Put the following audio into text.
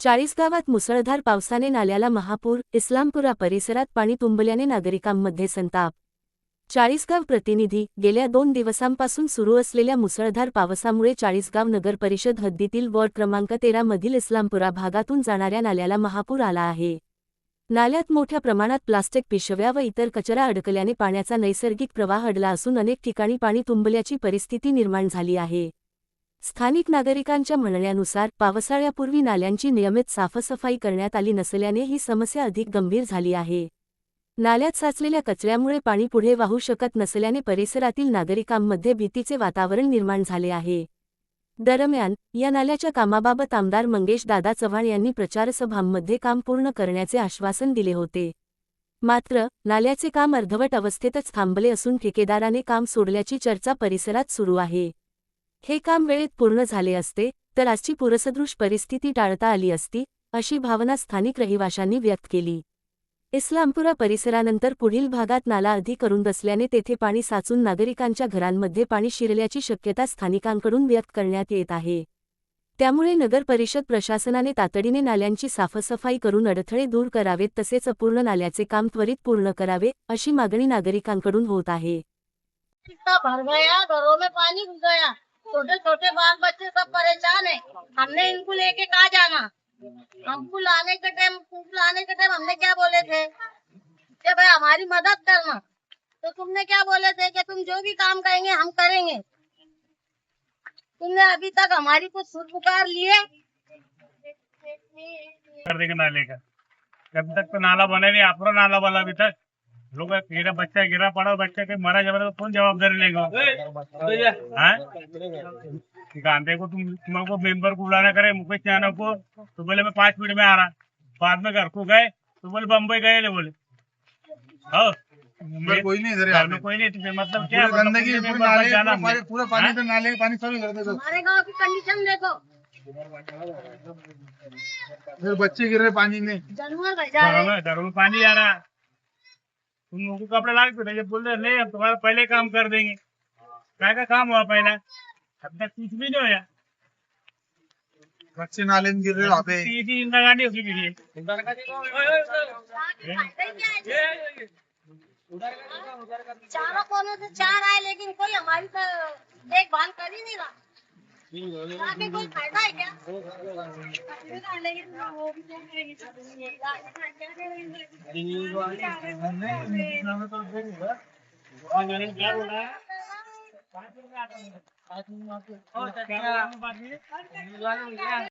चाळीसगावात मुसळधार पावसाने नाल्याला महापूर, इस्लामपुरा परिसरात पाणी तुंबल्याने नागरिकांमध्ये संताप. चाळीसगाव प्रतिनिधी. गेल्या 2 दिवसांपासून सुरू असलेल्या मुसळधार पावसामुळे चाळीसगाव नगरपरिषद हद्दीतील वॉर्ड क्रमांक 13 मधील इस्लामपुरा भागातून जाणाऱ्या नाल्याला महापूर आला आहे. नाल्यात मोठ्या प्रमाणात प्लास्टिक पिशव्या व इतर कचरा अडकल्याने पाण्याचा नैसर्गिक प्रवाह अडला असून अनेक ठिकाणी पाणी तुंबल्याची परिस्थिती निर्माण झाली आहे. स्थानिक नागरिकांच्या म्हणण्यानुसार पावसाळ्यापूर्वी नाल्यांची नियमित साफसफाई करण्यात आली नसल्याने ही समस्या अधिक गंभीर झाली आहे. नाल्यात साचलेल्या कचऱ्यामुळे पाणी पुढे वाहू शकत नसल्याने परिसरातील नागरिकांमध्ये भीतीचे वातावरण निर्माण झाले आहे. दरम्यान, या नाल्याच्या कामाबाबत आमदार मंगेशदादा चव्हाण यांनी प्रचारसभांमध्ये काम पूर्ण करण्याचे आश्वासन दिले होते. मात्र, नाल्याचे काम अर्धवट अवस्थेतच थांबले असून ठेकेदाराने काम सोडल्याची चर्चा परिसरात सुरू आहे. हे काम वेळेत पूर्ण झाले असते, तर आजची पूरसदृश परिस्थिती टाळता आली असती, अशी भावना स्थानिक रहिवाशांनी व्यक्त केली. इस्लामपुरा परिसरानंतर पुढील भागात नाला अधिक अरुंद असल्याने तेथे पाणी साचून नागरिकांच्या घरांमध्ये पाणी शिरल्याची शक्यता स्थानिकांकडून व्यक्त करण्यात येत आहे. त्यामुळे नगर परिषद प्रशासनाने तातडीने नाल्यांची साफसफाई करून अडथळे दूर करावेत तसेच अपूर्ण नाल्याचे काम त्वरित पूर्ण करावे, अशी मागणी नागरिकांकडून होत आहे. इतना भर गया, घरों में पानी घुस गया, छोटे छोटे बाल बच्चे सब परेशान है। हमने इनको लेके कहाँ जाना? हमको लाने के टाइम हमने क्या बोले थे कि भाई हमारी मदद करना, तो तुमने क्या बोले थे कि तुम जो भी काम कहेंगे हम करेंगे। तुमने अभी तक हमारी कुछ सुध पुकार लिए? कर देंगे नाले का। जब तक तो नाला बने नहीं, अपना नाला बना अभी तक लोग मेरा बच्चा गिरा पड़ा, बच्चा के मरा जब तो कौन जवाबदारी लेगा? आंधे को तुमको मेंबर को बुलाना करे, मुकेश चाना को तो बोले मैं 5 मिनट में आ रहा, बाद में घर को गए तो बोले बम्बई गए ले बोले। कोई नहीं इधर, घर में कोई नहीं, तो मतलब क्या गंदगी पूरा पानी तो नाले का पानी सभी कर देते। हमारे गाँव की कंडीशन देखो, फिर बच्चे गिर रहे पानी में, जानवर रह जा रहे। घरों में पानी आ रहा, तुम लोगों को कपड़े लाग तो बोल रहे नहीं हम तुम्हारा पहले काम कर देंगे। क्या का काम हुआ पहला? अब तक कुछ भी नहीं होया। बच्चे नाले में गिर रहे वहाँ पे। तीन गाड़ी होगी गिरी। चारों कोनों से चार आए लेकिन कोई हमारी तो देखभाल कर ही नहीं रहा। आगे कोई फायदा है क्या? क्या बोला है? 5 मिनट में आता हूँ।